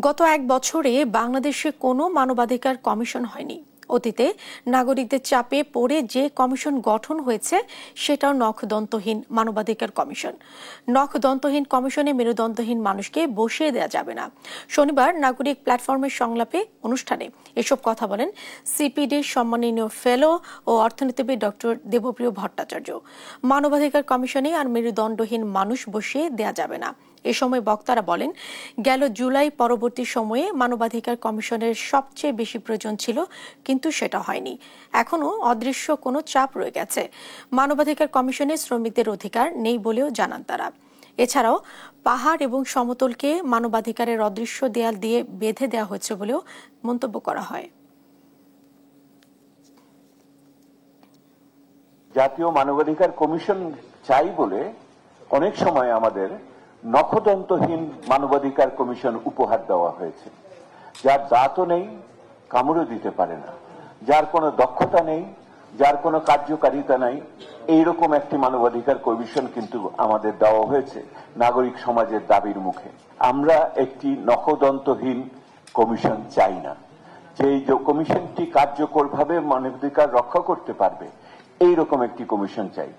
গত এক বছরে বাংলাদেশে কোনো মানবাধিকার কমিশন হয়নি। অতীতে নাগরিকদের চাপে পড়ে যে কমিশন গঠন হয়েছে সেটাও নখদন্তহীন মানবাধিকার কমিশন। নখদন্তহীন কমিশনে মেরুদণ্ডহীন মানুষকে বসিয়ে দেওয়া যাবে না। শনিবার নাগরিক প্ল্যাটফর্মের সংলাপে অনুষ্ঠানে এসব কথা বলেন সিপিডির সম্মাননীয় ফেলো ও অর্থনীতিবিদ ডক্টর দেবপ্রিয় ভট্টাচার্য। মানবাধিকার কমিশনে আর মেরুদণ্ডহীন মানুষ বসিয়ে দেওয়া যাবে না। এ সময় বক্তারা বলেন, গেল জুলাই পরবর্তী সময়ে মানবাধিকার কমিশনের সবচেয়ে বেশি প্রয়োজন ছিল, কিন্তু সেটা হয়নি। এখনো অদৃশ্য কোনো চাপ রয়ে গেছে। মানবাধিকার কমিশনে শ্রমিকদের অধিকার নেই বলেও জানান তারা। এছাড়াও পাহাড় এবং সমতলকে মানবাধিকারের অদৃশ্য দেয়াল দিয়ে বেঁধে দেওয়া হয়েছে বলেও মন্তব্য করা হয়। জাতীয় মানবাধিকার কমিশন চাই বলে অনেক সময় আমাদের নখদন্তহীন মানবাধিকার কমিশন উপহার দেওয়া হয়েছে, যার দাঁতও নেই, কামড়ও দিতে পারে না, যার কোনো দক্ষতা নেই, যার কোনো কার্যকারিতা নাই, এইরকম একটি মানবাধিকার কমিশন কিন্তু আমাদের দেওয়া হয়েছে নাগরিক সমাজের দাবির মুখে। আমরা একটি নখদন্তহীন কমিশন চাই না, যে কমিশনটি কার্যকরভাবে মানবাধিকার রক্ষা করতে পারবে, এইরকম একটি কমিশন চাই।